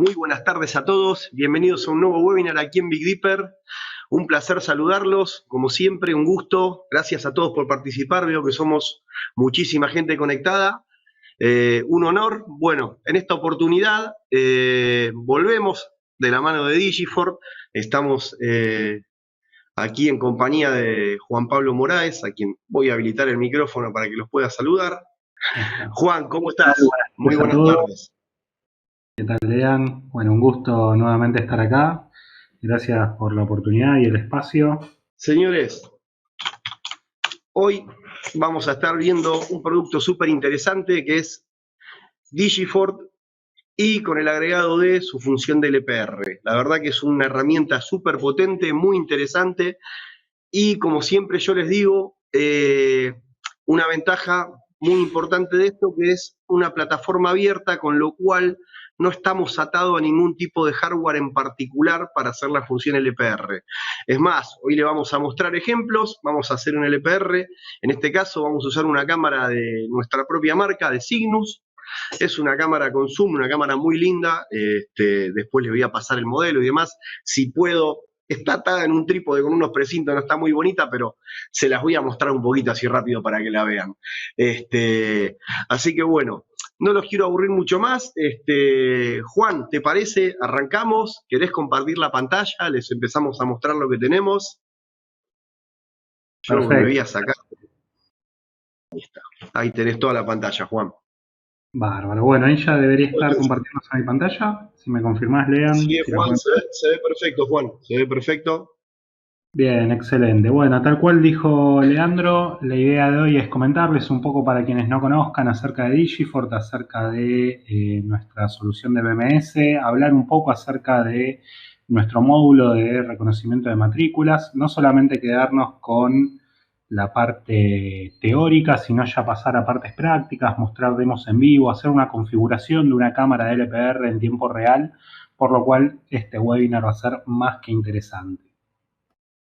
Muy buenas tardes a todos, bienvenidos a un nuevo webinar aquí en Big Dipper. Un placer saludarlos, como siempre, un gusto. Gracias a todos por participar, veo que somos muchísima gente conectada. Un honor. Bueno, en esta oportunidad volvemos de la mano de Digifort. Estamos aquí en compañía de Juan Pablo Moraes, a quien voy a habilitar el micrófono para que los pueda saludar. Juan, ¿cómo estás? Muy buenas tardes. ¿Qué tal, Lean? Bueno, un gusto nuevamente estar acá. Gracias por la oportunidad y el espacio. Señores, hoy vamos a estar viendo un producto súper interesante que es Digifort y con el agregado de su función de LPR. La verdad que es una herramienta súper potente, muy interesante y como siempre yo les digo, una ventaja muy importante de esto que es una plataforma abierta, con lo cual no estamos atados a ningún tipo de hardware en particular para hacer la función LPR. Es más, hoy le vamos a mostrar ejemplos, vamos a hacer un LPR, en este caso vamos a usar una cámara de nuestra propia marca, de Cygnus. Es una cámara con zoom, una cámara muy linda, después les voy a pasar el modelo y demás, si puedo. Está atada en un trípode con unos precintos, no está muy bonita, pero se las voy a mostrar un poquito así rápido para que la vean. Así que bueno, no los quiero aburrir mucho más. Juan, ¿te parece? Arrancamos. ¿Querés compartir la pantalla? Les empezamos a mostrar lo que tenemos. Yo Perfecto. me voy a sacar. Ahí está. Ahí tenés toda la pantalla, Juan. Bárbaro. Bueno, ahí ya debería estar compartiéndose mi pantalla. Si me confirmás, Lean. Sí, Juan, se ve perfecto, Juan. Se ve perfecto. Bien, excelente. Bueno, tal cual dijo Leandro, la idea de hoy es comentarles un poco para quienes no conozcan acerca de Digifort, acerca de nuestra solución de BMS, hablar un poco acerca de nuestro módulo de reconocimiento de matrículas, no solamente quedarnos con la parte teórica, sino ya pasar a partes prácticas, mostrar demos en vivo, hacer una configuración de una cámara de LPR en tiempo real, por lo cual este webinar va a ser más que interesante.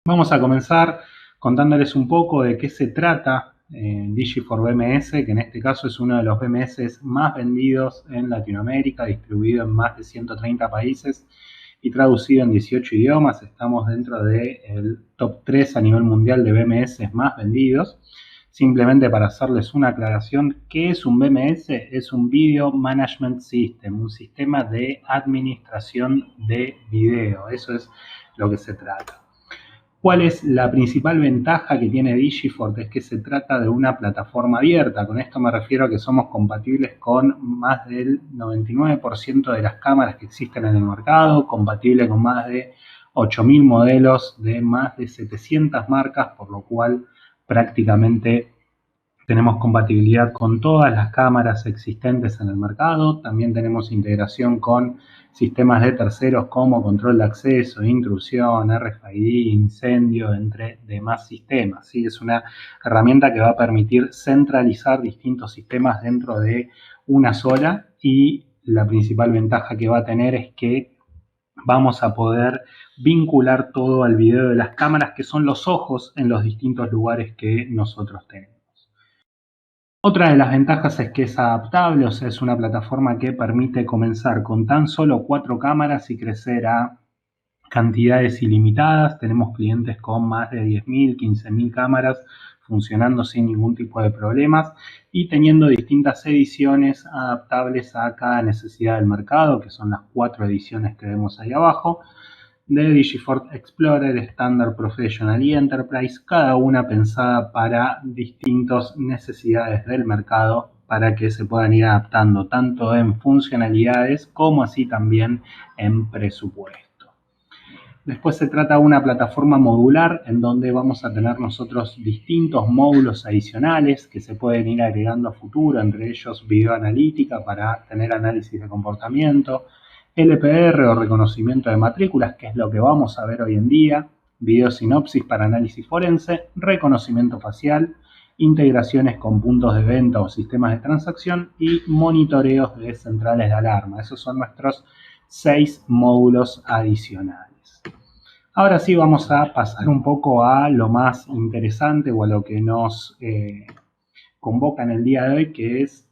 Vamos a comenzar contándoles un poco de qué se trata Digifort BMS, que en este caso es uno de los BMS más vendidos en Latinoamérica, distribuido en más de 130 países y traducido en 18 idiomas. Estamos dentro del top 3 a nivel mundial de BMS más vendidos. Simplemente para hacerles una aclaración, ¿qué es un BMS? Es un Video Management System, un sistema de administración de video. Eso es lo que se trata. ¿Cuál es la principal ventaja que tiene Digifort? Es que se trata de una plataforma abierta. Con esto me refiero a que somos compatibles con más del 99% de las cámaras que existen en el mercado, compatible con más de 8.000 modelos de más de 700 marcas, por lo cual prácticamente tenemos compatibilidad con todas las cámaras existentes en el mercado. También tenemos integración con sistemas de terceros como control de acceso, intrusión, RFID, incendio, entre demás sistemas. ¿Sí? Es una herramienta que va a permitir centralizar distintos sistemas dentro de una sola, y la principal ventaja que va a tener es que vamos a poder vincular todo al video de las cámaras, que son los ojos en los distintos lugares que nosotros tenemos. Otra de las ventajas es que es adaptable, o sea, es una plataforma que permite comenzar con tan solo 4 cámaras y crecer a cantidades ilimitadas. Tenemos clientes con más de 10.000, 15.000 cámaras funcionando sin ningún tipo de problemas y teniendo distintas ediciones adaptables a cada necesidad del mercado, que son las 4 ediciones que vemos ahí abajo, de Digifort Explorer, Standard, Professional y Enterprise, cada una pensada para distintas necesidades del mercado, para que se puedan ir adaptando tanto en funcionalidades como así también en presupuesto. Después se trata de una plataforma modular en donde vamos a tener nosotros distintos módulos adicionales que se pueden ir agregando a futuro, entre ellos video analítica para tener análisis de comportamiento, LPR o reconocimiento de matrículas, que es lo que vamos a ver hoy en día, video sinopsis para análisis forense, reconocimiento facial, integraciones con puntos de venta o sistemas de transacción y monitoreos de centrales de alarma. Esos son nuestros 6 módulos adicionales. Ahora sí vamos a pasar un poco a lo más interesante o a lo que nos convoca en el día de hoy, que es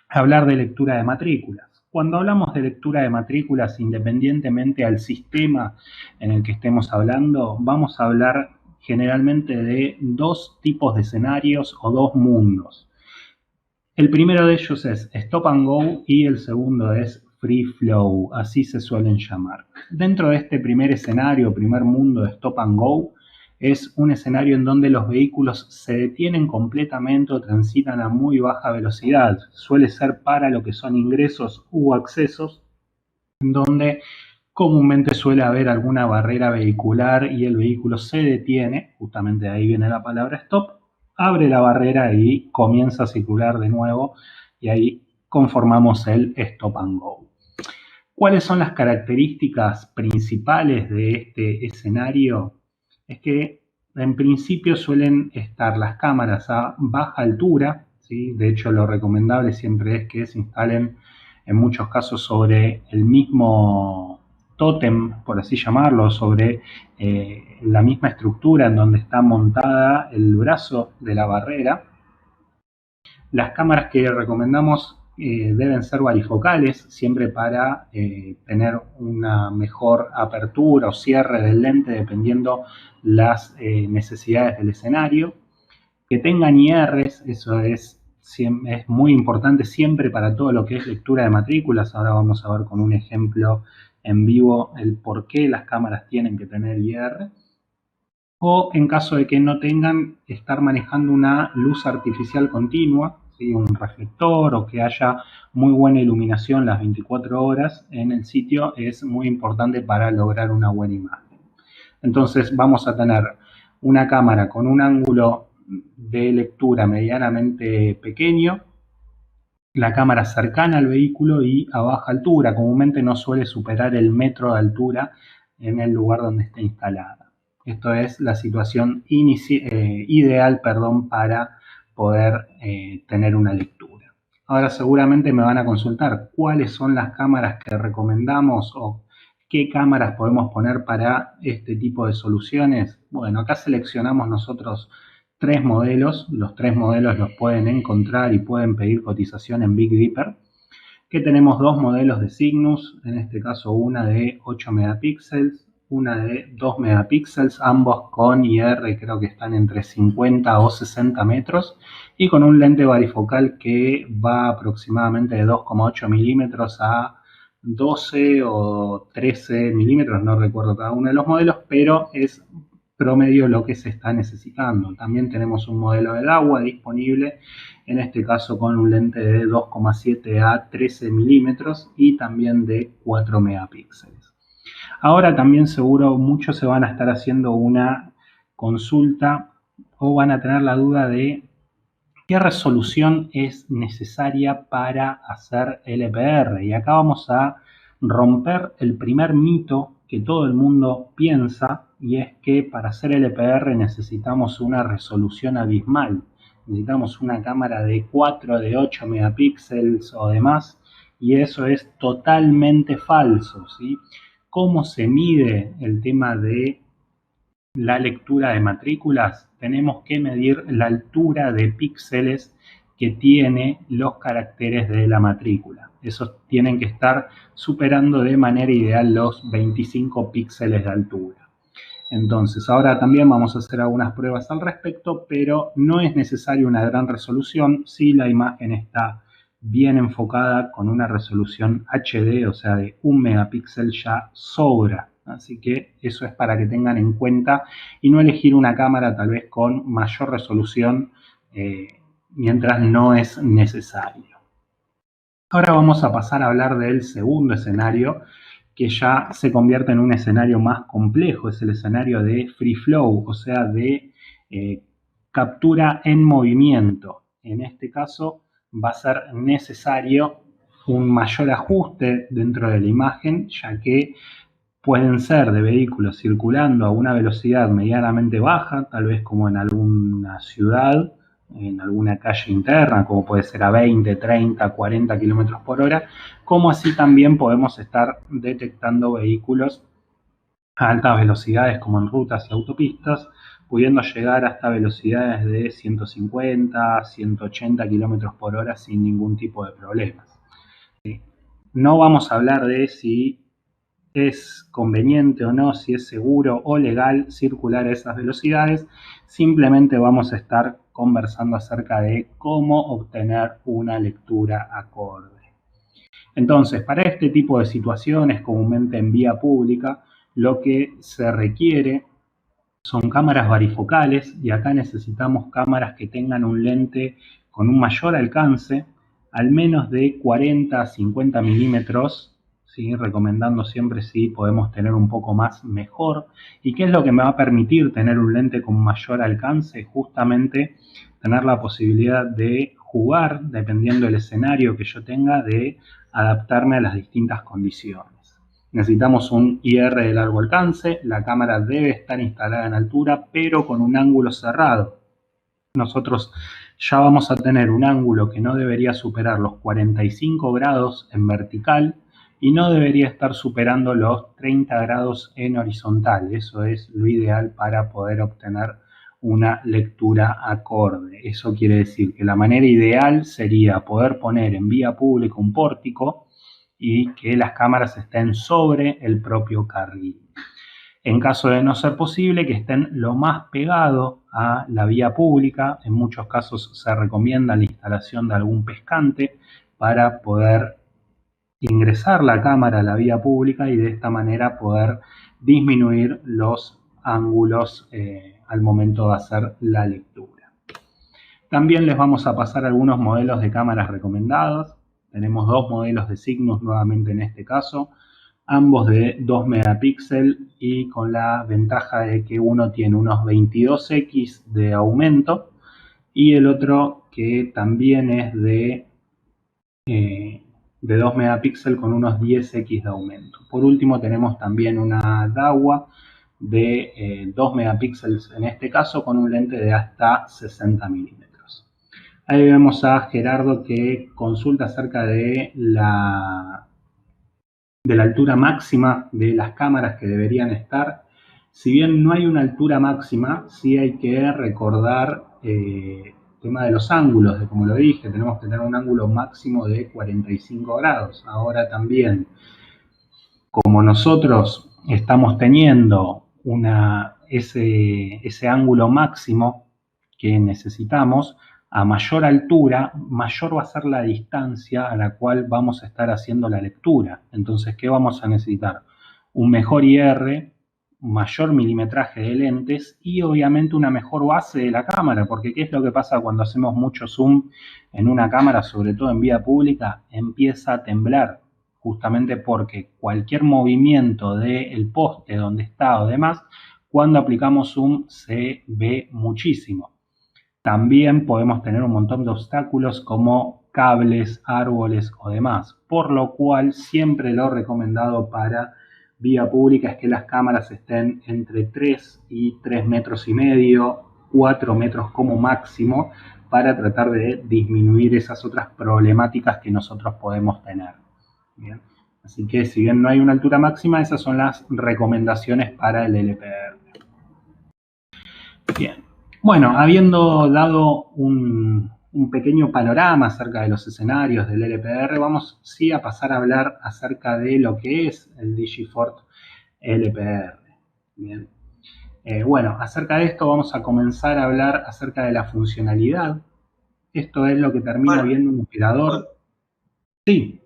hablar de lectura de matrículas. Cuando hablamos de lectura de matrículas, independientemente al sistema en el que estemos hablando, vamos a hablar generalmente de dos tipos de escenarios o dos mundos. El primero de ellos es Stop and Go y el segundo es Free Flow, así se suelen llamar. Dentro de este primer escenario, primer mundo de Stop and Go, es un escenario en donde los vehículos se detienen completamente o transitan a muy baja velocidad. Suele ser para lo que son ingresos u accesos, en donde comúnmente suele haber alguna barrera vehicular y el vehículo se detiene, justamente de ahí viene la palabra stop, abre la barrera y comienza a circular de nuevo y ahí conformamos el stop and go. ¿Cuáles son las características principales de este escenario? Es que en principio suelen estar las cámaras a baja altura, ¿sí? De hecho lo recomendable siempre es que se instalen en muchos casos sobre el mismo tótem, por así llamarlo, sobre la misma estructura en donde está montada el brazo de la barrera. Las cámaras que recomendamos deben ser varifocales, siempre para tener una mejor apertura o cierre del lente dependiendo las necesidades del escenario. Que tengan IRs, eso es muy importante siempre para todo lo que es lectura de matrículas. Ahora vamos a ver con un ejemplo en vivo el por qué las cámaras tienen que tener IR. O en caso de que no tengan, estar manejando una luz artificial continua, ¿sí? Un reflector o que haya muy buena iluminación las 24 horas en el sitio es muy importante para lograr una buena imagen. Entonces vamos a tener una cámara con un ángulo de lectura medianamente pequeño, la cámara cercana al vehículo y a baja altura, comúnmente no suele superar el metro de altura en el lugar donde está instalada. Esto es la situación ideal para poder tener una lectura. Ahora seguramente me van a consultar cuáles son las cámaras que recomendamos o qué cámaras podemos poner para este tipo de soluciones. Bueno, acá seleccionamos nosotros 3 modelos. Los 3 modelos los pueden encontrar y pueden pedir cotización en Big Dipper. Que tenemos 2 modelos de Cygnus, en este caso una de 8 megapíxeles, una de 2 megapíxeles, ambos con IR creo que están entre 50 o 60 metros y con un lente varifocal que va aproximadamente de 2,8 milímetros a 12 o 13 milímetros, no recuerdo cada uno de los modelos, pero es promedio lo que se está necesitando. También tenemos un modelo del agua disponible, en este caso con un lente de 2,7 a 13 milímetros y también de 4 megapíxeles. Ahora también seguro muchos se van a estar haciendo una consulta o van a tener la duda de qué resolución es necesaria para hacer LPR. Y acá vamos a romper el primer mito que todo el mundo piensa, y es que para hacer LPR necesitamos una resolución abismal. Necesitamos una cámara de 4, de 8 megapíxeles o demás, y eso es totalmente falso, ¿sí? ¿Cómo se mide el tema de la lectura de matrículas? Tenemos que medir la altura de píxeles que tiene los caracteres de la matrícula. Esos tienen que estar superando de manera ideal los 25 píxeles de altura. Entonces, ahora también vamos a hacer algunas pruebas al respecto, pero no es necesaria una gran resolución si la imagen está bien enfocada con una resolución HD, o sea, de 1 megapíxel ya sobra. Así que eso es para que tengan en cuenta y no elegir una cámara tal vez con mayor resolución mientras no es necesario. Ahora vamos a pasar a hablar del segundo escenario, que ya se convierte en un escenario más complejo. Es el escenario de free flow, o sea, de captura en movimiento. En este caso va a ser necesario un mayor ajuste dentro de la imagen, ya que pueden ser de vehículos circulando a una velocidad medianamente baja, tal vez como en alguna ciudad, en alguna calle interna, como puede ser a 20, 30, 40 kilómetros por hora, como así también podemos estar detectando vehículos a altas velocidades como en rutas y autopistas, pudiendo llegar hasta velocidades de 150, 180 kilómetros por hora sin ningún tipo de problemas. ¿Sí? No vamos a hablar de si es conveniente o no, si es seguro o legal circular a esas velocidades. Simplemente vamos a estar conversando acerca de cómo obtener una lectura acorde. Entonces, para este tipo de situaciones, comúnmente en vía pública, lo que se requiere son cámaras varifocales, y acá necesitamos cámaras que tengan un lente con un mayor alcance, al menos de 40 a 50 milímetros, ¿sí? Recomendando siempre si podemos tener un poco más mejor. ¿Y qué es lo que me va a permitir tener un lente con mayor alcance? Justamente tener la posibilidad de jugar, dependiendo del escenario que yo tenga, de adaptarme a las distintas condiciones. Necesitamos un IR de largo alcance, la cámara debe estar instalada en altura, pero con un ángulo cerrado. Nosotros ya vamos a tener un ángulo que no debería superar los 45 grados en vertical y no debería estar superando los 30 grados en horizontal. Eso es lo ideal para poder obtener una lectura acorde. Eso quiere decir que la manera ideal sería poder poner en vía pública un pórtico y que las cámaras estén sobre el propio carril. En caso de no ser posible, que estén lo más pegado a la vía pública. En muchos casos se recomienda la instalación de algún pescante para poder ingresar la cámara a la vía pública y de esta manera poder disminuir los ángulos al momento de hacer la lectura. También les vamos a pasar algunos modelos de cámaras recomendados. Tenemos dos modelos de Cygnus nuevamente en este caso, ambos de 2 megapíxeles y con la ventaja de que uno tiene unos 22x de aumento y el otro que también es de 2 megapíxeles con unos 10x de aumento. Por último tenemos también una Dahua de 2 megapíxeles en este caso con un lente de hasta 60 milímetros. Ahí vemos a Gerardo que consulta acerca de la altura máxima de las cámaras que deberían estar. Si bien no hay una altura máxima, sí hay que recordar el tema de los ángulos, de como lo dije, tenemos que tener un ángulo máximo de 45 grados. Ahora también, como nosotros estamos teniendo ese ángulo máximo que necesitamos, a mayor altura, mayor va a ser la distancia a la cual vamos a estar haciendo la lectura. Entonces, ¿qué vamos a necesitar? Un mejor IR, mayor milimetraje de lentes y obviamente una mejor base de la cámara, porque ¿qué es lo que pasa cuando hacemos mucho zoom en una cámara, sobre todo en vía pública? Empieza a temblar, justamente porque cualquier movimiento del poste donde está o demás, cuando aplicamos zoom se ve muchísimo. También podemos tener un montón de obstáculos como cables, árboles o demás, por lo cual siempre lo recomendado para vía pública es que las cámaras estén entre 3 y 3 metros y medio, 4 metros como máximo, para tratar de disminuir esas otras problemáticas que nosotros podemos tener. Bien. Así que si bien no hay una altura máxima, esas son las recomendaciones para el LPR. Bien. Bueno, habiendo dado un pequeño panorama acerca de los escenarios del LPR, vamos sí a pasar a hablar acerca de lo que es el DigiFort LPR. Bien. Bueno, acerca de esto vamos a comenzar a hablar acerca de la funcionalidad. Esto es lo que termina viendo un operador. Sí.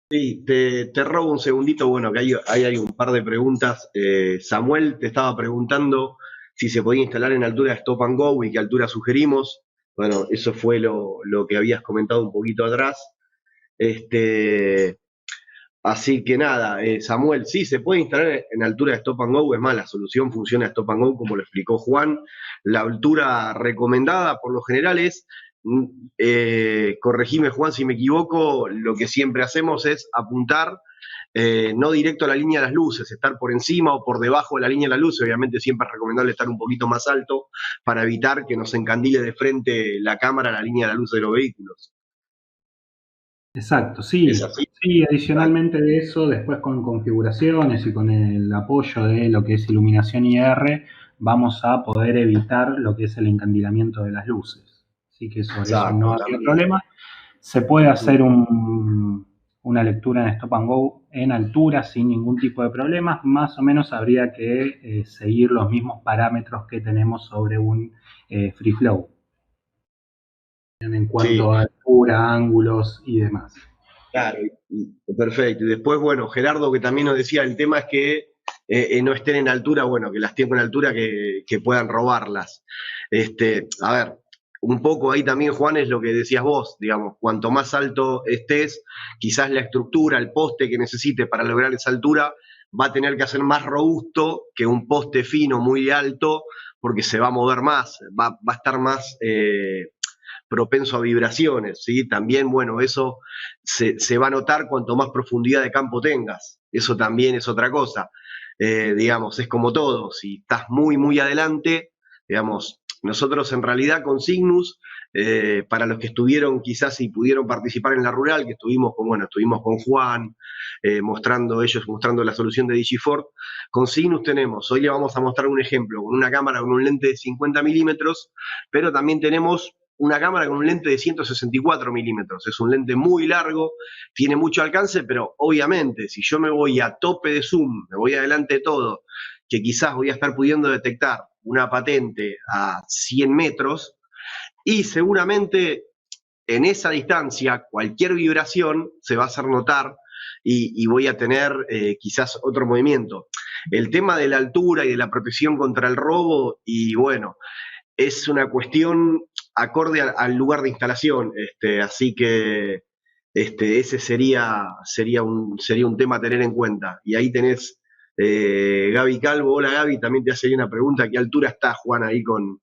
Sí, te robo un segundito, bueno, que ahí hay un par de preguntas. Samuel te estaba preguntando si se podía instalar en altura de Stop and Go y qué altura sugerimos. Bueno, eso fue lo que habías comentado un poquito atrás. Así que nada, Samuel, sí, se puede instalar en altura de Stop and Go, es más, la solución funciona Stop and Go como lo explicó Juan. La altura recomendada por lo general es, corregime Juan si me equivoco, lo que siempre hacemos es apuntar no directo a la línea de las luces, estar por encima o por debajo de la línea de las luces. Obviamente siempre es recomendable estar un poquito más alto para evitar que nos encandile de frente la cámara a la línea de la luz de los vehículos. Exacto, sí. Sí, adicionalmente de eso, después con configuraciones y con el apoyo de lo que es iluminación IR, vamos a poder evitar lo que es el encandilamiento de las luces. Así que sobre eso no había problema. Se puede hacer un una lectura en Stop and Go en altura sin ningún tipo de problemas, más o menos habría que seguir los mismos parámetros que tenemos sobre un Free Flow en cuanto Sí, a altura, ángulos y demás. claro, perfecto. Y después, bueno, Gerardo, que también nos decía, el tema es que no estén en altura, bueno, que las tengan en altura que puedan robarlas. A ver, un poco ahí también, Juan, es lo que decías vos, digamos, cuanto más alto estés, quizás la estructura, el poste que necesite para lograr esa altura va a tener que ser más robusto que un poste fino muy alto, porque se va a mover más, va a estar más propenso a vibraciones, ¿sí? También, bueno, eso se va a notar cuanto más profundidad de campo tengas. Eso también es otra cosa. Digamos, es como todo. Si estás muy, muy adelante, digamos, nosotros en realidad con Cygnus, para los que estuvieron quizás y pudieron participar en la rural, que estuvimos con, bueno, estuvimos con Juan, mostrando la solución de Digifort, con Cygnus tenemos, hoy le vamos a mostrar un ejemplo, con una cámara con un lente de 50 milímetros, pero también tenemos una cámara con un lente de 164 milímetros. Es un lente muy largo, tiene mucho alcance, pero obviamente si yo me voy a tope de zoom, me voy adelante de todo, que quizás voy a estar pudiendo detectar una patente a 100 metros y seguramente en esa distancia cualquier vibración se va a hacer notar y voy a tener quizás otro movimiento. El tema de la altura y de la protección contra el robo, y bueno, es una cuestión acorde al lugar de instalación, así que ese sería un tema a tener en cuenta. Y ahí tenés Gaby Calvo. Hola Gaby, también te hace una pregunta, ¿a qué altura está Juan ahí con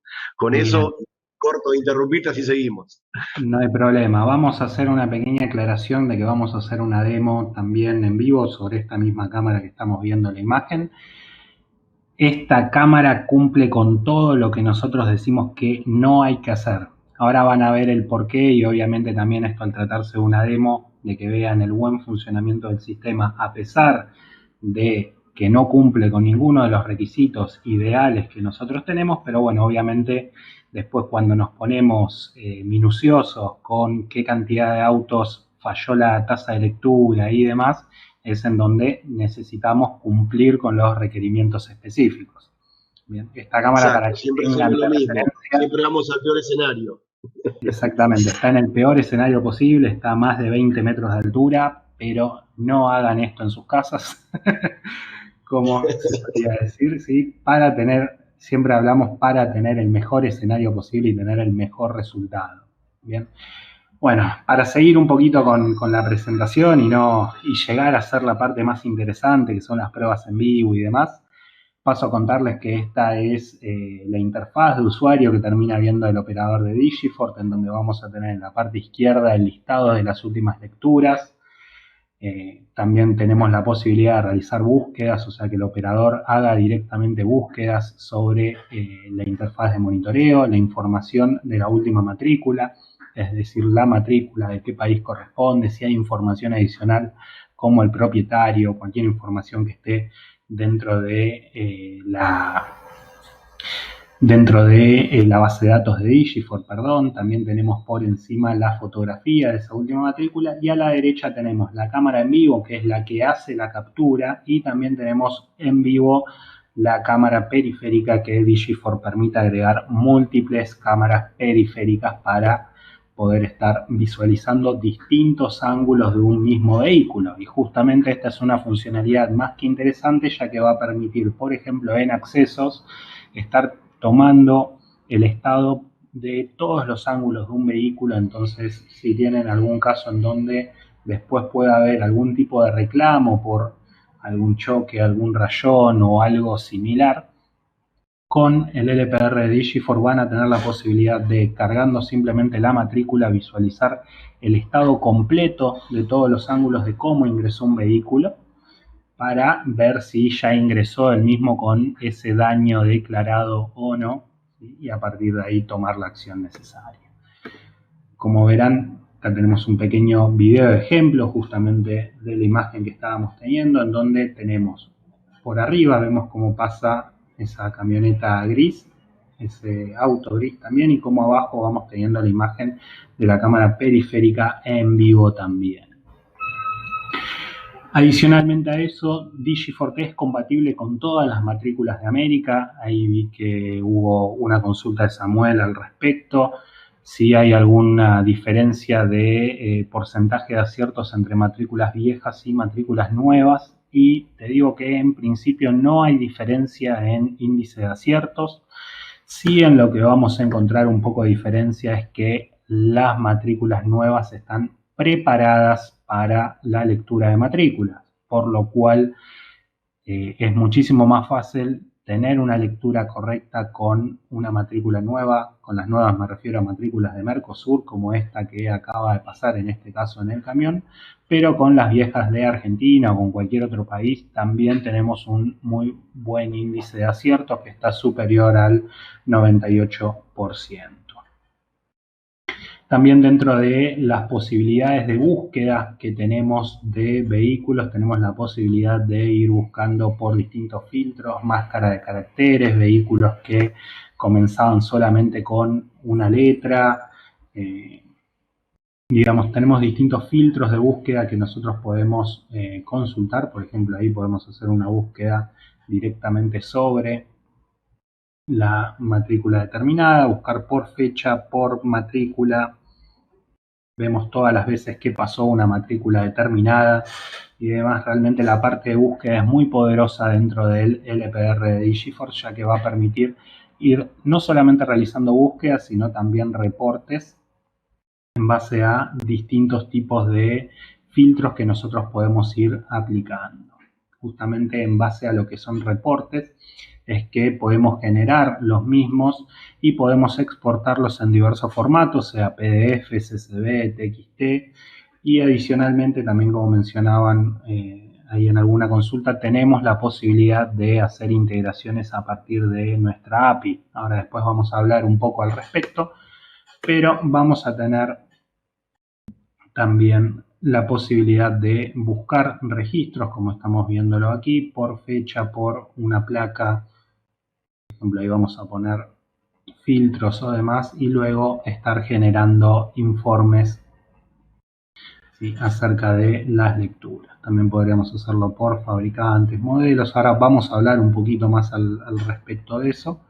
Bien, eso? Corto de interrumpirte, así seguimos. no hay problema. Vamos a hacer una pequeña aclaración de que vamos a hacer una demo también en vivo sobre esta misma cámara que estamos viendo en la imagen. Esta cámara cumple con todo lo que nosotros decimos que no hay que hacer. Ahora van a ver el porqué y obviamente también esto al tratarse de una demo, de que vean el buen funcionamiento del sistema, a pesar de que no cumple con ninguno de los requisitos ideales que nosotros tenemos, pero bueno, obviamente después cuando nos ponemos minuciosos con qué cantidad de autos falló la tasa de lectura y demás, es en donde necesitamos cumplir con los requerimientos específicos. Bien, esta cámara, para Exacto, que siempre tengan hacemos lo mismo, referencia, siempre vamos al peor escenario. exactamente, está en el peor escenario posible, está a más de 20 metros de altura, pero no hagan esto en sus casas, como se podría decir, ¿sí? Para tener, siempre hablamos para tener el mejor escenario posible y tener el mejor resultado. Bien. Bueno, para seguir un poquito con la presentación y llegar a ser la parte más interesante, que son las pruebas en vivo y demás, paso a contarles que esta es la interfaz de usuario que termina viendo el operador de Digifort, en donde vamos a tener en la parte izquierda el listado de las últimas lecturas. También tenemos la posibilidad de realizar búsquedas, o sea que el operador haga directamente búsquedas sobre la interfaz de monitoreo, la información de la última matrícula, es decir, la matrícula, de qué país corresponde, si hay información adicional como el propietario, cualquier información que esté dentro de la base de datos de Digifort, perdón. También tenemos por encima la fotografía de esa última matrícula y a la derecha tenemos la cámara en vivo, que es la que hace la captura, y también tenemos en vivo la cámara periférica, que Digifort permite agregar múltiples cámaras periféricas para poder estar visualizando distintos ángulos de un mismo vehículo. Y justamente esta es una funcionalidad más que interesante, ya que va a permitir, por ejemplo, en accesos, estar tomando el estado de todos los ángulos de un vehículo. Entonces, si tienen algún caso en donde después pueda haber algún tipo de reclamo por algún choque, algún rayón o algo similar, con el LPR de Digifort van a tener la posibilidad de, cargando simplemente la matrícula, visualizar el estado completo de todos los ángulos de cómo ingresó un vehículo, para ver si ya ingresó el mismo con ese daño declarado o no, ¿sí? Y a partir de ahí tomar la acción necesaria. Como verán, acá tenemos un pequeño video de ejemplo justamente de la imagen que estábamos teniendo, en donde tenemos por arriba, vemos cómo pasa esa camioneta gris, ese auto gris también, y cómo abajo vamos teniendo la imagen de la cámara periférica en vivo también. Adicionalmente a eso, DigiFort es compatible con todas las matrículas de América. Ahí vi que hubo una consulta de Samuel al respecto. Si hay alguna diferencia de porcentaje de aciertos entre matrículas viejas y matrículas nuevas. Y te digo que en principio no hay diferencia en índice de aciertos. Sí, en lo que vamos a encontrar un poco de diferencia es que las matrículas nuevas están preparadas para la lectura de matrículas, por lo cual es muchísimo más fácil tener una lectura correcta con una matrícula nueva. Con las nuevas me refiero a matrículas de Mercosur, como esta que acaba de pasar en este caso en el camión, pero con las viejas de Argentina o con cualquier otro país también tenemos un muy buen índice de aciertos que está superior al 98%. También dentro de las posibilidades de búsqueda que tenemos de vehículos, tenemos la posibilidad de ir buscando por distintos filtros, máscara de caracteres, vehículos que comenzaban solamente con una letra. Digamos, tenemos distintos filtros de búsqueda que nosotros podemos consultar. Por ejemplo, ahí podemos hacer una búsqueda directamente sobre la matrícula determinada, buscar por fecha, por matrícula. Vemos todas las veces que pasó una matrícula determinada y demás. Realmente la parte de búsqueda es muy poderosa dentro del LPR de DigiFort, ya que va a permitir ir no solamente realizando búsquedas, sino también reportes en base a distintos tipos de filtros que nosotros podemos ir aplicando. Justamente en base a lo que son reportes es que podemos generar los mismos y podemos exportarlos en diversos formatos, sea PDF, CSV, TXT, y adicionalmente también, como mencionaban ahí en alguna consulta, tenemos la posibilidad de hacer integraciones a partir de nuestra API. Ahora después vamos a hablar un poco al respecto, pero vamos a tener también la posibilidad de buscar registros, como estamos viéndolo aquí, por fecha, por una placa. Por ejemplo, ahí vamos a poner filtros o demás y luego estar generando informes, ¿sí?, acerca de las lecturas. También podríamos hacerlo por fabricantes, modelos. Ahora vamos a hablar un poquito más al respecto de eso.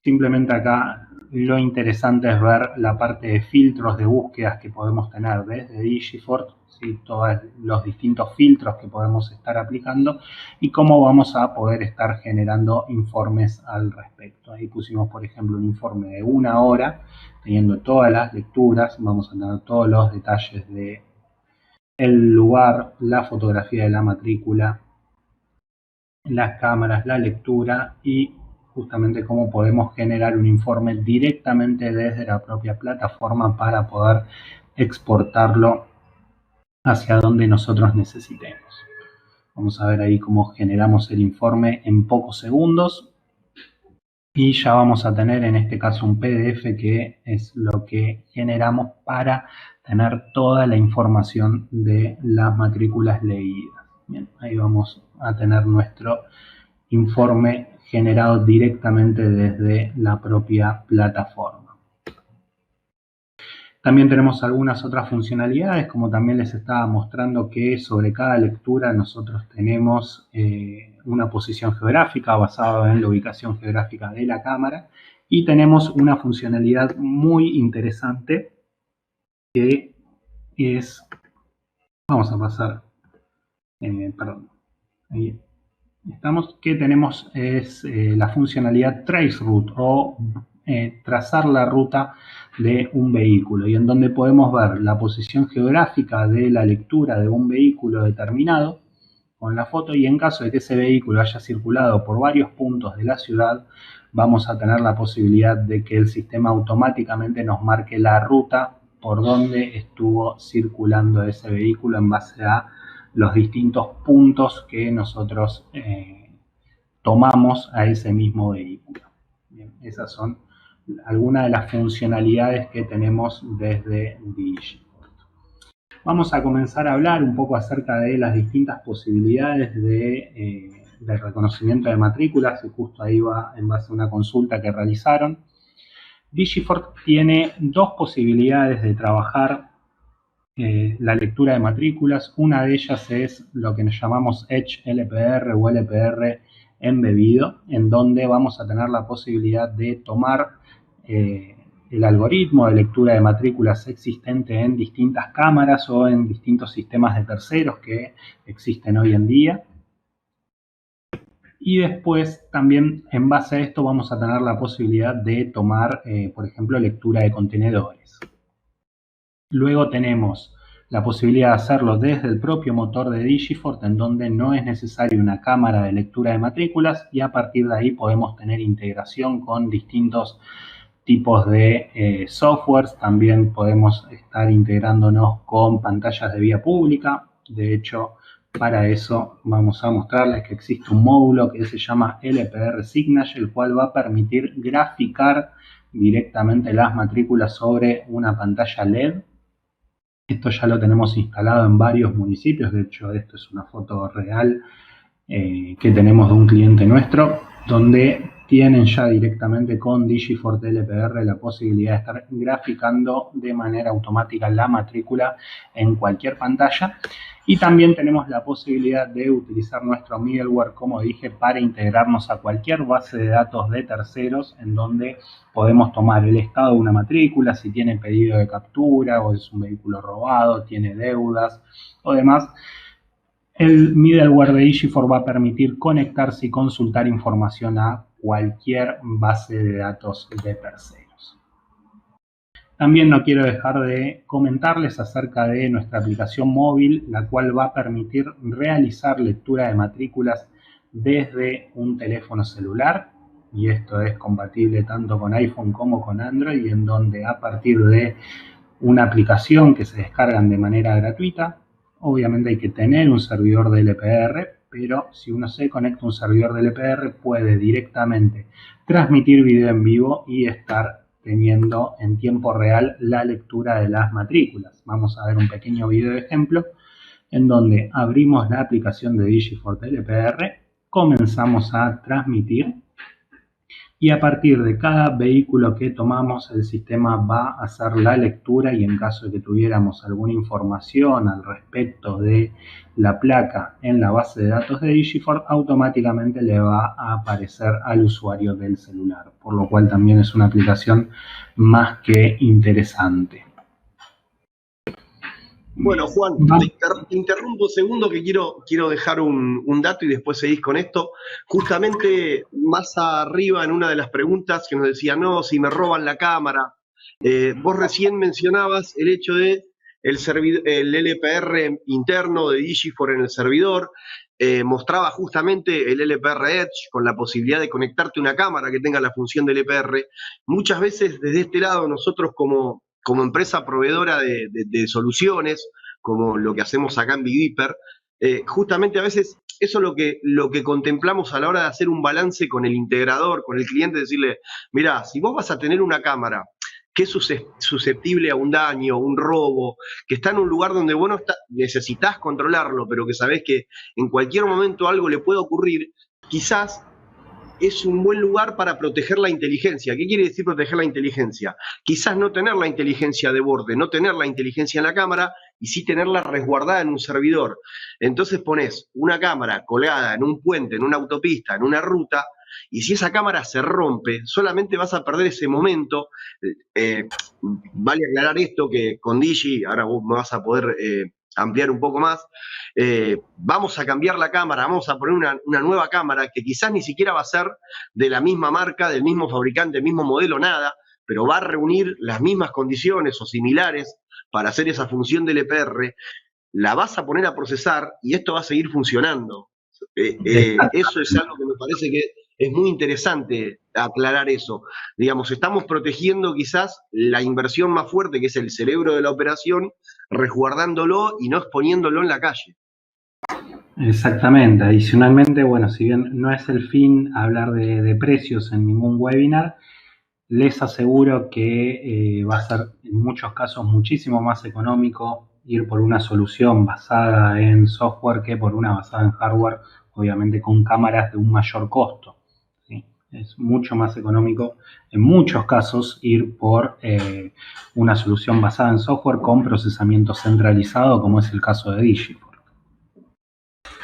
Simplemente acá lo interesante es ver la parte de filtros de búsquedas que podemos tener desde DigiFort, ¿sí?, todos los distintos filtros que podemos estar aplicando y cómo vamos a poder estar generando informes al respecto. Ahí pusimos, por ejemplo, un informe de 1 hora, teniendo todas las lecturas. Vamos a tener todos los detalles de el lugar, la fotografía de la matrícula, las cámaras, la lectura y justamente cómo podemos generar un informe directamente desde la propia plataforma para poder exportarlo hacia donde nosotros necesitemos. Vamos a ver ahí cómo generamos el informe en pocos segundos y ya vamos a tener en este caso un PDF que es lo que generamos para tener toda la información de las matrículas leídas. Bien, ahí vamos a tener nuestro informe generado directamente desde la propia plataforma. También tenemos algunas otras funcionalidades, como también les estaba mostrando que sobre cada lectura nosotros tenemos una posición geográfica basada en la ubicación geográfica de la cámara y tenemos una funcionalidad muy interesante que es, vamos a pasar, perdón, ahí estamos, que tenemos es la funcionalidad Traceroute o trazar la ruta de un vehículo y en donde podemos ver la posición geográfica de la lectura de un vehículo determinado con la foto y en caso de que ese vehículo haya circulado por varios puntos de la ciudad vamos a tener la posibilidad de que el sistema automáticamente nos marque la ruta por donde estuvo circulando ese vehículo en base a los distintos puntos que nosotros tomamos a ese mismo vehículo. Bien, esas son algunas de las funcionalidades que tenemos desde DigiFort. Vamos a comenzar a hablar un poco acerca de las distintas posibilidades de reconocimiento de matrículas, y justo ahí va en base a una consulta que realizaron. DigiFort tiene dos posibilidades de trabajar la lectura de matrículas. Una de ellas es lo que nos llamamos Edge LPR o LPR embebido, en donde vamos a tener la posibilidad de tomar el algoritmo de lectura de matrículas existente en distintas cámaras o en distintos sistemas de terceros que existen hoy en día. Y después también en base a esto vamos a tener la posibilidad de tomar, por ejemplo, lectura de contenedores. Luego tenemos la posibilidad de hacerlo desde el propio motor de Digifort, en donde no es necesaria una cámara de lectura de matrículas, y a partir de ahí podemos tener integración con distintos tipos de softwares. También podemos estar integrándonos con pantallas de vía pública. De hecho, para eso vamos a mostrarles que existe un módulo que se llama LPR Signage, el cual va a permitir graficar directamente las matrículas sobre una pantalla LED. Esto ya lo tenemos instalado en varios municipios. De hecho, esto es una foto real que tenemos de un cliente nuestro, donde tienen ya directamente con Digifort LPR la posibilidad de estar graficando de manera automática la matrícula en cualquier pantalla. Y también tenemos la posibilidad de utilizar nuestro middleware, como dije, para integrarnos a cualquier base de datos de terceros, en donde podemos tomar el estado de una matrícula, si tiene pedido de captura o es un vehículo robado, tiene deudas o demás. El middleware de Digifort va a permitir conectarse y consultar información a cualquier base de datos de terceros. También no quiero dejar de comentarles acerca de nuestra aplicación móvil, la cual va a permitir realizar lectura de matrículas desde un teléfono celular, y esto es compatible tanto con iPhone como con Android, en donde a partir de una aplicación que se descargan de manera gratuita, obviamente hay que tener un servidor de LPR, pero si uno se conecta a un servidor de LPR puede directamente transmitir video en vivo y estar teniendo en tiempo real la lectura de las matrículas. Vamos a ver un pequeño video de ejemplo en donde abrimos la aplicación de Digifort LPR, comenzamos a transmitir, y a partir de cada vehículo que tomamos el sistema va a hacer la lectura, y en caso de que tuviéramos alguna información al respecto de la placa en la base de datos de Digifort, automáticamente le va a aparecer al usuario del celular, por lo cual también es una aplicación más que interesante. Bueno, Juan, te interrumpo un segundo que quiero dejar un dato y después seguís con esto. Justamente más arriba en una de las preguntas que nos decía, no, si me roban la cámara, vos recién mencionabas el hecho de el LPR interno de Digifort en el servidor, mostraba justamente el LPR Edge con la posibilidad de conectarte a una cámara que tenga la función del LPR. Muchas veces desde este lado nosotros como empresa proveedora de soluciones, como lo que hacemos acá en Biviper, justamente a veces eso es lo que contemplamos a la hora de hacer un balance con el integrador, con el cliente, decirle, mirá, si vos vas a tener una cámara que es susceptible a un daño, un robo, que está en un lugar donde vos no necesitas controlarlo, pero que sabés que en cualquier momento algo le puede ocurrir, quizás es un buen lugar para proteger la inteligencia. ¿Qué quiere decir proteger la inteligencia? Quizás no tener la inteligencia de borde, no tener la inteligencia en la cámara, y sí tenerla resguardada en un servidor. Entonces pones una cámara colgada en un puente, en una autopista, en una ruta, y si esa cámara se rompe, solamente vas a perder ese momento. Vale aclarar esto, que con Digi, ahora vos me vas a poder ampliar un poco más, vamos a cambiar la cámara, vamos a poner una nueva cámara que quizás ni siquiera va a ser de la misma marca, del mismo fabricante, del mismo modelo, nada, pero va a reunir las mismas condiciones o similares para hacer esa función del EPR, la vas a poner a procesar y esto va a seguir funcionando. Eso es algo que me parece que es muy interesante aclarar eso. Digamos, estamos protegiendo quizás la inversión más fuerte, que es el cerebro de la operación, resguardándolo y no exponiéndolo en la calle. Exactamente. Adicionalmente, bueno, si bien no es el fin hablar de precios en ningún webinar, les aseguro que va a ser en muchos casos muchísimo más económico ir por una solución basada en software que por una basada en hardware, obviamente con cámaras de un mayor costo, ¿sí? Es mucho más económico, en muchos casos, ir por una solución basada en software con procesamiento centralizado, como es el caso de DigiFort.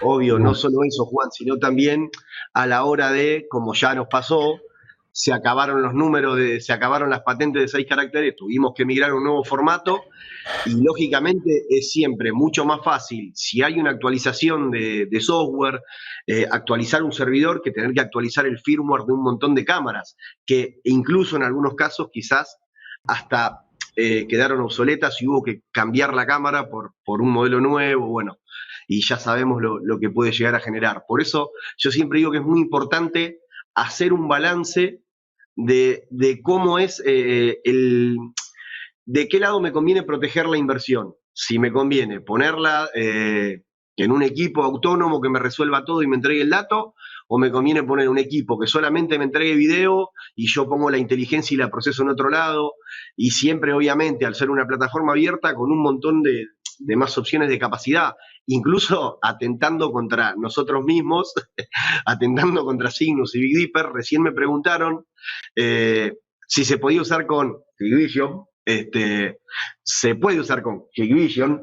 Obvio, no solo eso, Juan, sino también a la hora de, como ya nos pasó, se acabaron los números, se acabaron las patentes de 6 caracteres, tuvimos que migrar a un nuevo formato y lógicamente es siempre mucho más fácil, si hay una actualización de software, actualizar un servidor que tener que actualizar el firmware de un montón de cámaras, que incluso en algunos casos quizás hasta quedaron obsoletas y hubo que cambiar la cámara por un modelo nuevo, bueno, y ya sabemos lo que puede llegar a generar. Por eso yo siempre digo que es muy importante hacer un balance de cómo es de qué lado me conviene proteger la inversión. Si me conviene ponerla en un equipo autónomo que me resuelva todo y me entregue el dato, o me conviene poner un equipo que solamente me entregue video y yo pongo la inteligencia y la proceso en otro lado, y siempre obviamente al ser una plataforma abierta con un montón de más opciones de capacidad, incluso atentando contra nosotros mismos, atentando contra Cygnus y Big Dipper. Recién me preguntaron si se podía usar con Hikvision. Se puede usar con Hikvision,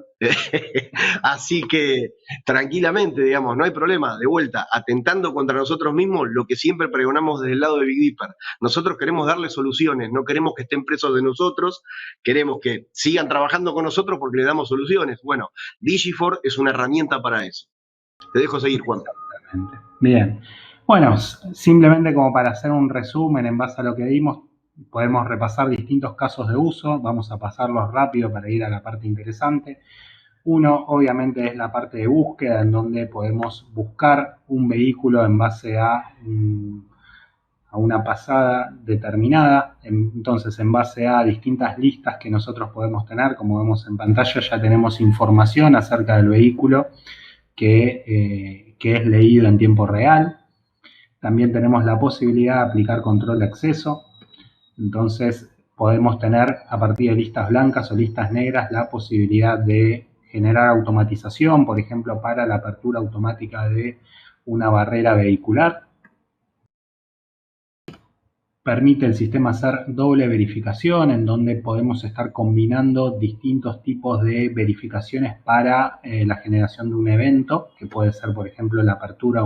así que tranquilamente, digamos, no hay problema. De vuelta, atentando contra nosotros mismos, lo que siempre pregonamos desde el lado de Big Dipper. Nosotros queremos darle soluciones, no queremos que estén presos de nosotros, queremos que sigan trabajando con nosotros porque le damos soluciones. Bueno, DigiFort es una herramienta para eso. Te dejo seguir, Juan. Bien. Bueno, simplemente como para hacer un resumen en base a lo que vimos, podemos repasar distintos casos de uso. Vamos a pasarlos rápido para ir a la parte interesante. Uno, obviamente, es la parte de búsqueda, en donde podemos buscar un vehículo en base a una pasada determinada. Entonces, en base a distintas listas que nosotros podemos tener, como vemos en pantalla, ya tenemos información acerca del vehículo que es leído en tiempo real. También tenemos la posibilidad de aplicar control de acceso. Entonces, podemos tener a partir de listas blancas o listas negras la posibilidad de generar automatización, por ejemplo, para la apertura automática de una barrera vehicular. Permite el sistema hacer doble verificación, en donde podemos estar combinando distintos tipos de verificaciones para la generación de un evento, que puede ser, por ejemplo, la apertura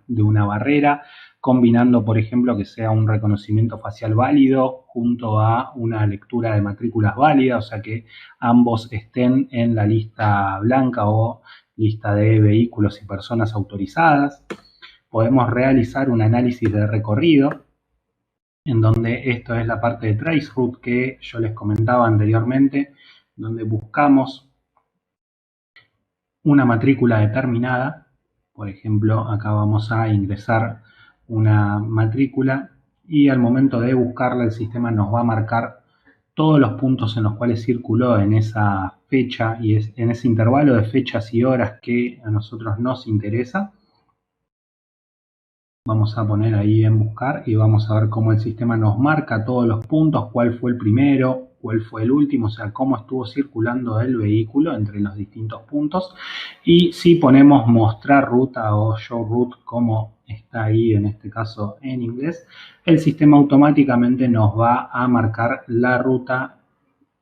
de una barrera, combinando, por ejemplo, que sea un reconocimiento facial válido junto a una lectura de matrículas válida, o sea que ambos estén en la lista blanca o lista de vehículos y personas autorizadas. Podemos realizar un análisis de recorrido, en donde esto es la parte de traceroute que yo les comentaba anteriormente, donde buscamos una matrícula determinada. Por ejemplo, acá vamos a ingresar una matrícula y al momento de buscarla el sistema nos va a marcar todos los puntos en los cuales circuló en esa fecha y en ese intervalo de fechas y horas que a nosotros nos interesa. Vamos a poner ahí en buscar y vamos a ver cómo el sistema nos marca todos los puntos, cuál fue el primero, cuál fue el último, o sea, cómo estuvo circulando el vehículo entre los distintos puntos. Y si ponemos mostrar ruta o show route, como está ahí en este caso en inglés, el sistema automáticamente nos va a marcar la ruta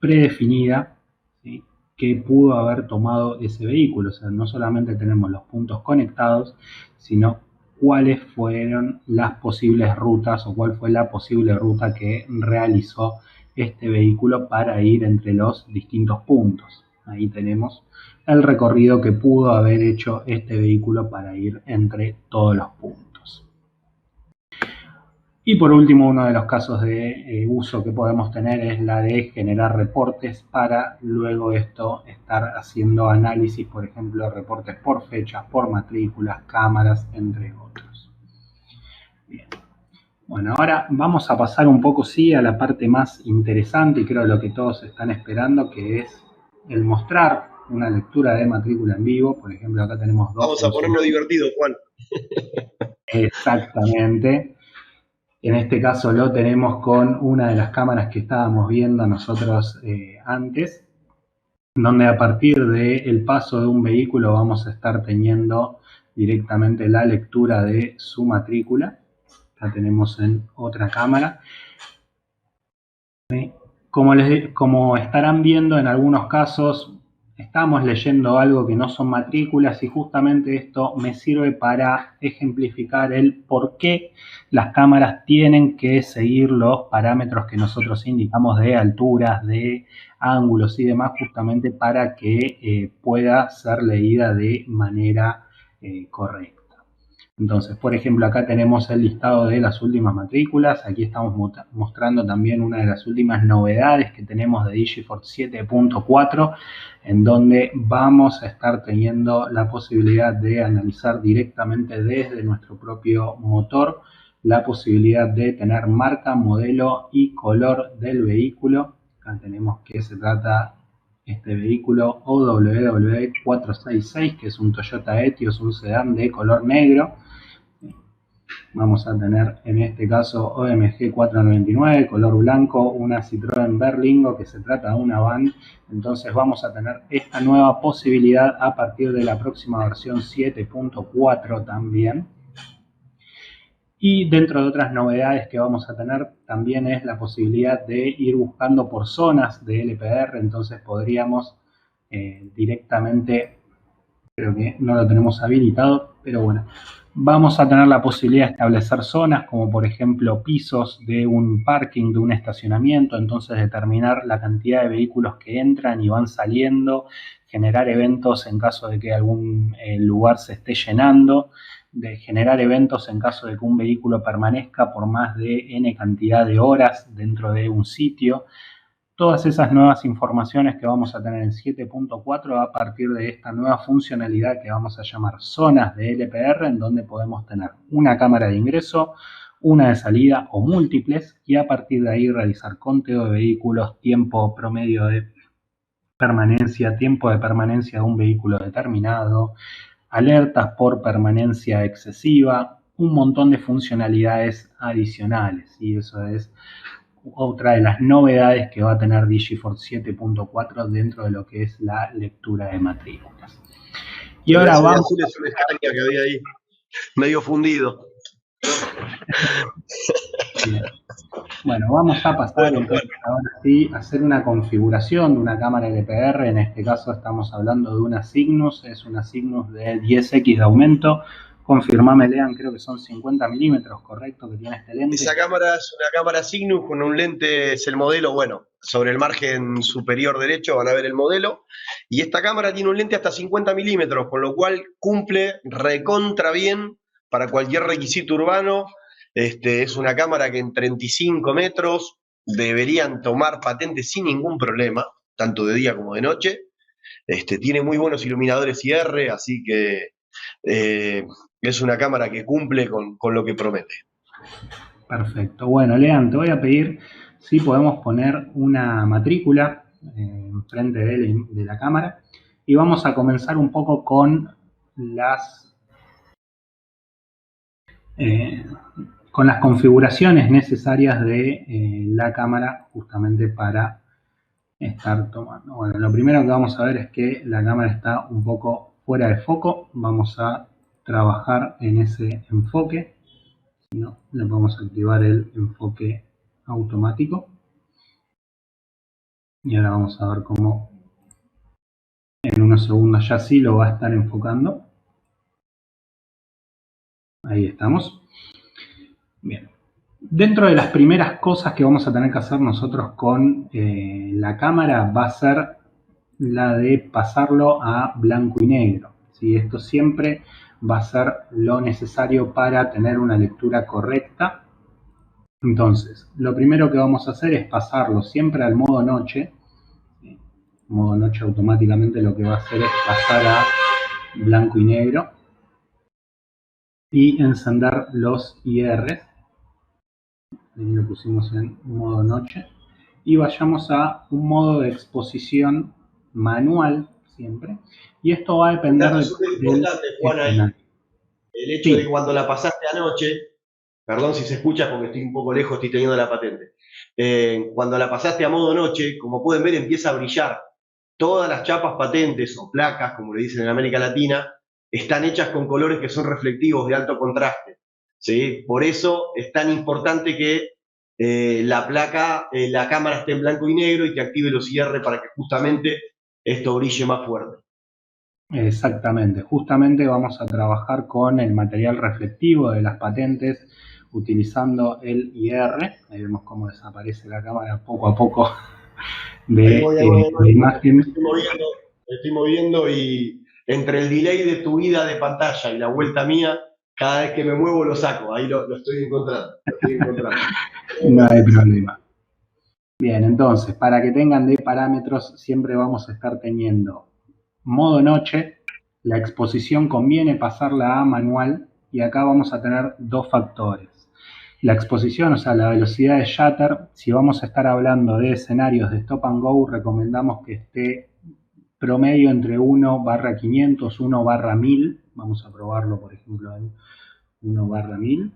predefinida, ¿sí?, que pudo haber tomado ese vehículo. O sea, no solamente tenemos los puntos conectados, sino cuáles fueron las posibles rutas o cuál fue la posible ruta que realizó este vehículo para ir entre los distintos puntos. Ahí tenemos el recorrido que pudo haber hecho este vehículo para ir entre todos los puntos. Y por último, uno de los casos de uso que podemos tener es la de generar reportes para luego esto estar haciendo análisis, por ejemplo, reportes por fechas, por matrículas, cámaras, entre otros. Bien. Bueno, ahora vamos a pasar un poco, sí, a la parte más interesante y creo lo que todos están esperando, que es el mostrar una lectura de matrícula en vivo. Por ejemplo, acá tenemos dos. Vamos a ponerlo divertido, Juan. Exactamente. En este caso lo tenemos con una de las cámaras que estábamos viendo nosotros antes, donde a partir del paso de un vehículo vamos a estar teniendo directamente la lectura de su matrícula. la tenemos en otra cámara. ¿Sí? Como estarán viendo, en algunos casos estamos leyendo algo que no son matrículas, y justamente esto me sirve para ejemplificar el por qué las cámaras tienen que seguir los parámetros que nosotros indicamos de alturas, de ángulos y demás, justamente para que pueda ser leída de manera correcta. Entonces, por ejemplo, acá tenemos el listado de las últimas matrículas. Aquí estamos mostrando también una de las últimas novedades que tenemos de Digifort 7.4, en donde vamos a estar teniendo la posibilidad de analizar directamente desde nuestro propio motor la posibilidad de tener marca, modelo y color del vehículo. Acá tenemos que se trata este vehículo OWW 466, que es un Toyota Etios, un sedán de color negro. Vamos a tener en este caso OMG 499, color blanco, una Citroën Berlingo, que se trata de una van. Entonces vamos a tener esta nueva posibilidad a partir de la próxima versión 7.4 también. Y dentro de otras novedades que vamos a tener también es la posibilidad de ir buscando por zonas de LPR. Entonces podríamos directamente, creo que no lo tenemos habilitado, pero bueno, vamos a tener la posibilidad de establecer zonas como por ejemplo pisos de un parking, de un estacionamiento. Entonces determinar la cantidad de vehículos que entran y van saliendo, generar eventos en caso de que algún lugar se esté llenando, de generar eventos en caso de que un vehículo permanezca por más de N cantidad de horas dentro de un sitio. Todas esas nuevas informaciones que vamos a tener en 7.4 a partir de esta nueva funcionalidad que vamos a llamar zonas de LPR, en donde podemos tener una cámara de ingreso, una de salida o múltiples, y a partir de ahí realizar conteo de vehículos, tiempo promedio de permanencia, tiempo de permanencia de un vehículo determinado, alertas por permanencia excesiva, un montón de funcionalidades adicionales, y eso es otra de las novedades que va a tener Digifort 7.4 dentro de lo que es la lectura de matrículas. Y ahora vamos. Azul es una Scania que había ahí, medio fundido. Bien. Bueno, vamos a pasar entonces ahora sí a hacer una configuración de una cámara LPR. En este caso estamos hablando de una Cygnus, es una Cygnus de 10x de aumento. Confirmame, Lean, creo que son 50 milímetros, correcto, que tiene este lente. Esa cámara es una cámara Cygnus con un lente, es el modelo, bueno, sobre el margen superior derecho van a ver el modelo, y esta cámara tiene un lente hasta 50 milímetros, con lo cual cumple recontra bien para cualquier requisito urbano. Es una cámara que en 35 metros deberían tomar patente sin ningún problema, tanto de día como de noche. Tiene muy buenos iluminadores IR, así que es una cámara que cumple con lo que promete. Perfecto. Bueno, Lean, te voy a pedir si podemos poner una matrícula enfrente de la cámara, y vamos a comenzar un poco con las configuraciones necesarias de la cámara justamente para estar tomando. Bueno, lo primero que vamos a ver es que la cámara está un poco fuera de foco. Vamos a trabajar en ese enfoque. Si no, le vamos a activar el enfoque automático. Y ahora vamos a ver cómo en unos segundos ya sí lo va a estar enfocando. Ahí estamos. Bien. Dentro de las primeras cosas que vamos a tener que hacer nosotros con la cámara va a ser la de pasarlo a blanco y negro. ¿Sí? Esto siempre va a ser lo necesario para tener una lectura correcta. Entonces, lo primero que vamos a hacer es pasarlo siempre al modo noche. Modo noche automáticamente lo que va a hacer es pasar a blanco y negro y encender los IRs. Ahí lo pusimos en modo noche, y vayamos a un modo de exposición manual siempre, y esto va a depender de importante, Juan, ahí. El hecho de que cuando la pasaste anoche, perdón si se escucha porque estoy un poco lejos, estoy teniendo la patente, cuando la pasaste a modo noche, como pueden ver, empieza a brillar. Todas las chapas patentes o placas, como le dicen en América Latina, están hechas con colores que son reflectivos de alto contraste. ¿sí? Por eso es tan importante que la cámara esté en blanco y negro y que active los IR para que justamente esto brille más fuerte. Exactamente, justamente vamos a trabajar con el material reflectivo de las patentes utilizando el IR. Ahí vemos cómo desaparece la cámara poco a poco Ahí de voy, ahí voy, ahí la voy. imagen. Estoy moviendo y entre el delay de tu ida de pantalla y la vuelta mía, cada vez que me muevo lo saco. Ahí lo estoy encontrando. Lo estoy encontrando. No hay problema. Bien, entonces, para que tengan de parámetros, siempre vamos a estar teniendo modo noche, la exposición conviene pasarla a manual y acá vamos a tener dos factores. La exposición, o sea, la velocidad de shutter, si vamos a estar hablando de escenarios de stop and go, recomendamos que esté promedio entre 1/500, 1/1000. Vamos a probarlo, por ejemplo, en 1/1000.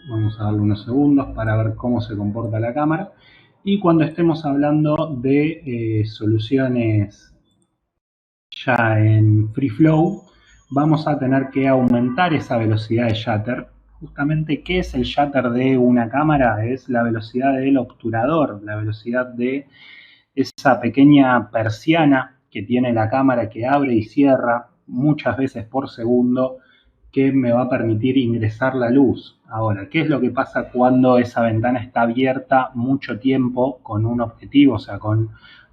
Vamos a darle unos segundos para ver cómo se comporta la cámara. Y cuando estemos hablando de soluciones ya en free flow, vamos a tener que aumentar esa velocidad de shutter. Justamente, ¿qué es el shutter de una cámara? Es la velocidad del obturador, la velocidad de esa pequeña persiana que tiene la cámara que abre y cierra muchas veces por segundo, que me va a permitir ingresar la luz. Ahora, ¿qué es lo que pasa cuando esa ventana está abierta mucho tiempo con un objetivo, o sea, con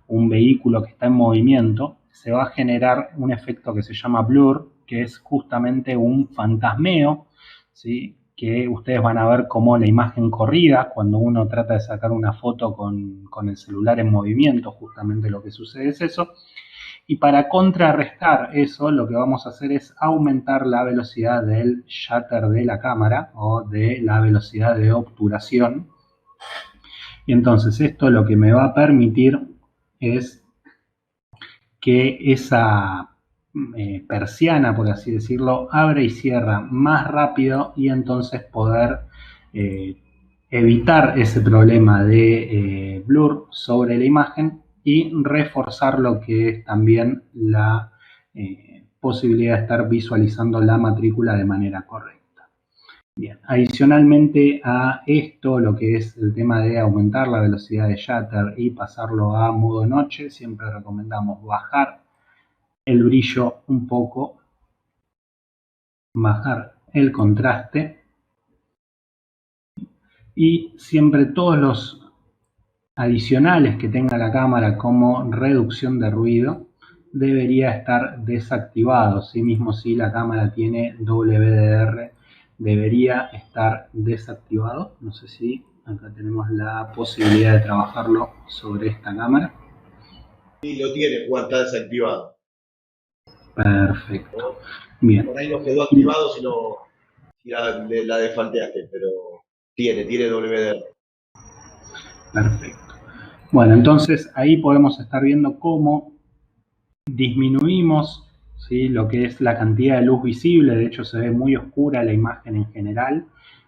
un vehículo que está en movimiento? Se va a generar un efecto que se llama blur, que es justamente un fantasmeo, ¿sí? Que ustedes van a ver como la imagen corrida, cuando uno trata de sacar una foto con el celular en movimiento, justamente lo que sucede es eso. Y para contrarrestar eso, lo que vamos a hacer es aumentar la velocidad del shutter de la cámara o de la velocidad de obturación. Y entonces esto lo que me va a permitir es que esa persiana, por así decirlo, abre y cierra más rápido y entonces poder eh, evitar ese problema de blur sobre la imagen y reforzar lo que es también la posibilidad de estar visualizando la matrícula de manera correcta. Bien, adicionalmente a esto, lo que es el tema de aumentar la velocidad de shutter y pasarlo a modo noche, siempre recomendamos bajar el brillo un poco, bajar el contraste y siempre todos los adicionales que tenga la cámara como reducción de ruido debería estar desactivado. Asimismo, si la cámara tiene WDR, debería estar desactivado. No sé si acá tenemos la posibilidad de trabajarlo sobre esta cámara. Sí, lo tiene, Juan, está desactivado. Perfecto. Bien. Por ahí no quedó activado si la desfalteaste, pero tiene WDR. Perfecto. Bueno, entonces ahí podemos estar viendo cómo disminuimos, ¿sí?, lo que es la cantidad de luz visible. De hecho, se ve muy oscura la imagen en general,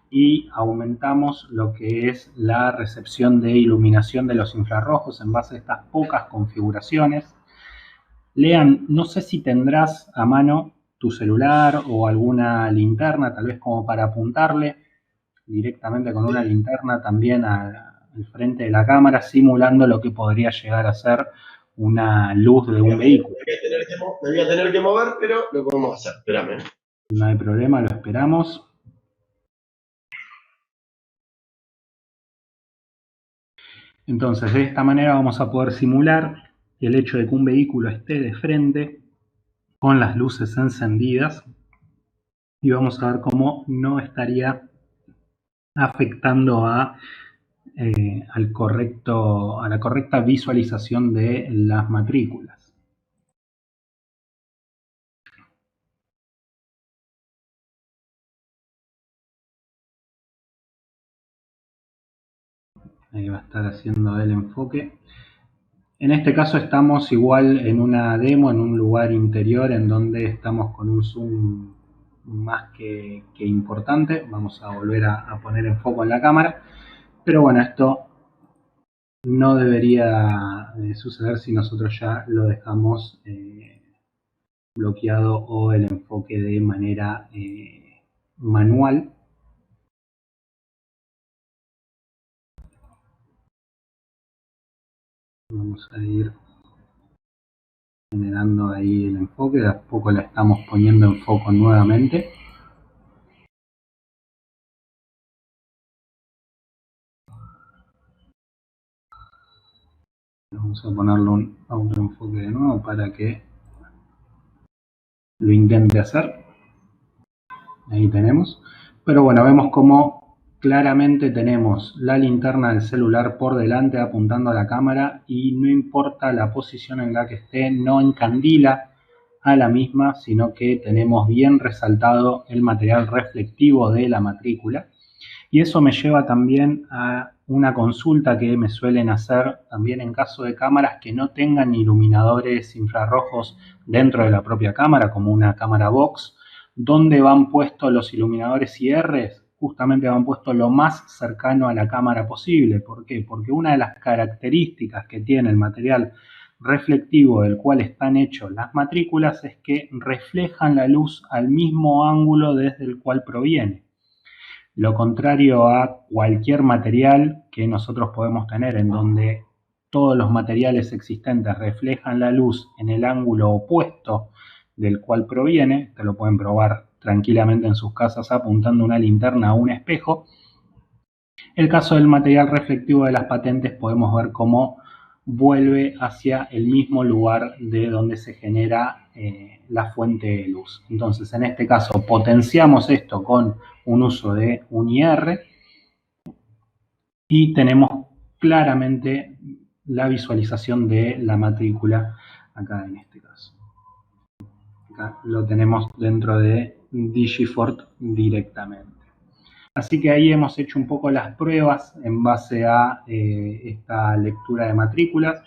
y aumentamos lo que es la recepción de iluminación de los infrarrojos en base a estas pocas configuraciones. Lean, no sé si tendrás a mano tu celular o alguna linterna, tal vez como para apuntarle directamente con una linterna también al frente de la cámara, simulando lo que podría llegar a ser una luz de un vehículo. Me voy a tener que mover, pero lo podemos hacer. Espérame. No hay problema, lo esperamos. Entonces, de esta manera vamos a poder simular el hecho de que un vehículo esté de frente con las luces encendidas, y vamos a ver cómo no estaría afectando a la correcta visualización de las matrículas. Ahí va a estar haciendo el enfoque. En este caso estamos igual en una demo, en un lugar interior en donde estamos con un zoom más que importante. Vamos a volver a poner en foco en la cámara. Pero bueno, esto no debería suceder si nosotros ya lo dejamos bloqueado o el enfoque de manera manual. Vamos a ir generando ahí el enfoque, de a poco la estamos poniendo en foco nuevamente. Vamos a ponerle un autoenfoque de nuevo para que lo intente hacer. Ahí tenemos. Pero bueno, vemos como claramente tenemos la linterna del celular por delante apuntando a la cámara y no importa la posición en la que esté, no encandila a la misma, sino que tenemos bien resaltado el material reflectivo de la matrícula. Y eso me lleva también a una consulta que me suelen hacer también en caso de cámaras que no tengan iluminadores infrarrojos dentro de la propia cámara, como una cámara box, donde van puestos los iluminadores IR, justamente van puestos lo más cercano a la cámara posible. ¿Por qué? Porque una de las características que tiene el material reflectivo del cual están hechos las matrículas es que reflejan la luz al mismo ángulo desde el cual proviene. Lo contrario a cualquier material que nosotros podemos tener en donde todos los materiales existentes reflejan la luz en el ángulo opuesto del cual proviene, te lo pueden probar tranquilamente en sus casas apuntando una linterna a un espejo. El caso del material reflectivo de las patentes podemos ver cómo vuelve hacia el mismo lugar de donde se genera la fuente de luz. Entonces, en este caso, potenciamos esto con un uso de un IR y tenemos claramente la visualización de la matrícula acá en este caso. Acá lo tenemos dentro de DigiFort directamente. Así que ahí hemos hecho un poco las pruebas en base a esta lectura de matrículas.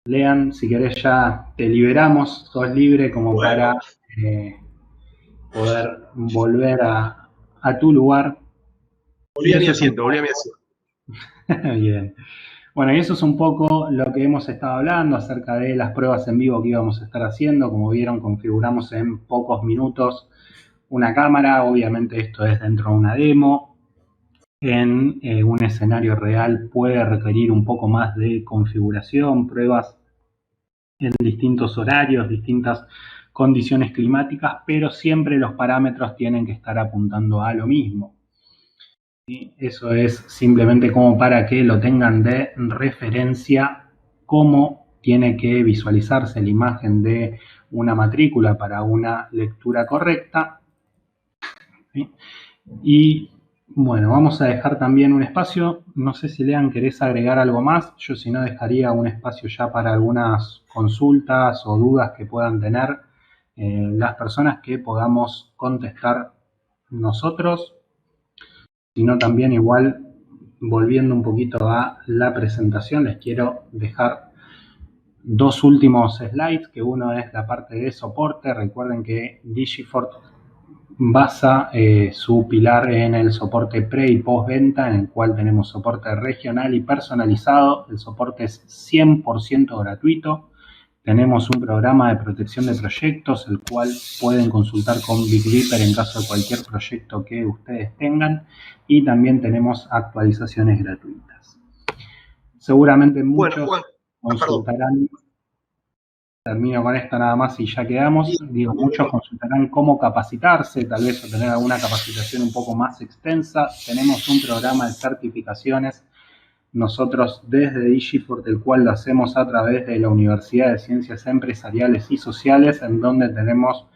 Lean, si querés ya te liberamos, sos libre como para poder volver a tu lugar. Volví a mi asiento, volví a mi asiento. Bien. Bueno, y eso es un poco lo que hemos estado hablando acerca de las pruebas en vivo que íbamos a estar haciendo. Como vieron, configuramos en pocos minutos una cámara. Obviamente esto es dentro de una demo. En un escenario real puede requerir un poco más de configuración, pruebas en distintos horarios, distintas condiciones climáticas, pero siempre los parámetros tienen que estar apuntando a lo mismo. Y eso es simplemente como para que lo tengan de referencia cómo tiene que visualizarse la imagen de una matrícula para una lectura correcta. ¿Sí? Y bueno, vamos a dejar también un espacio. No sé si Lean querés agregar algo más. Yo si no dejaría un espacio ya para algunas consultas o dudas que puedan tener las personas que podamos contestar nosotros. Sino también igual, volviendo un poquito a la presentación, les quiero dejar dos últimos slides, que uno es la parte de soporte. Recuerden que DigiFort basa su pilar en el soporte pre y postventa, en el cual tenemos soporte regional y personalizado. El soporte es 100% gratuito. Tenemos un programa de protección de proyectos, el cual pueden consultar con Big Dipper en caso de cualquier proyecto que ustedes tengan. Y también tenemos actualizaciones gratuitas. Seguramente muchos consultarán. Termino con esto nada más y ya quedamos. Digo, muchos consultarán cómo capacitarse, tal vez obtener alguna capacitación un poco más extensa. Tenemos un programa de certificaciones nosotros desde DigiFort, el cual lo hacemos a través de la Universidad de Ciencias Empresariales y Sociales, en donde tenemos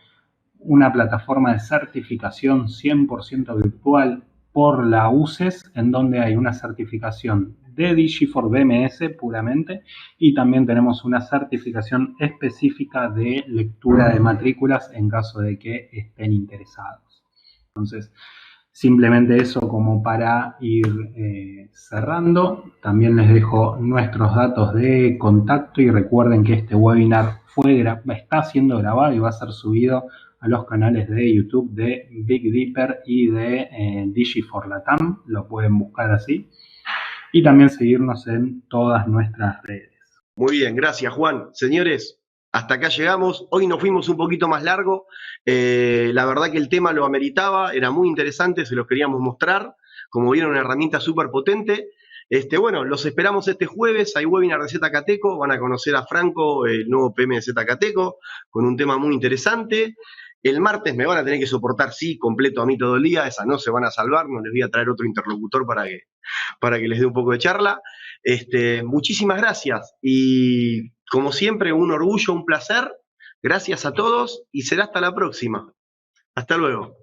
una plataforma de certificación 100% virtual por la UCES, en donde hay una certificación de DigiFort BMS puramente, y también tenemos una certificación específica de lectura de matrículas en caso de que estén interesados. Entonces, simplemente eso como para ir cerrando. También les dejo nuestros datos de contacto y recuerden que este webinar está siendo grabado y va a ser subido a los canales de YouTube de Big Dipper y de DigiFort Latam. Lo pueden buscar así. y también seguirnos en todas nuestras redes. Muy bien, gracias Juan. Señores, hasta acá llegamos. Hoy nos fuimos un poquito más largo. La verdad que el tema lo ameritaba, era muy interesante, se los queríamos mostrar. Como vieron, una herramienta súper potente. Bueno, los esperamos este jueves. Hay webinar de ZKateco. Van a conocer a Franco, el nuevo PM de ZKateco, con un tema muy interesante. El martes me van a tener que soportar, sí, completo a mí todo el día. Esa no se van a salvar. No les voy a traer otro interlocutor para que les dé un poco de charla. Muchísimas gracias y como siempre un orgullo, un placer. Gracias a todos y será hasta la próxima. Hasta luego.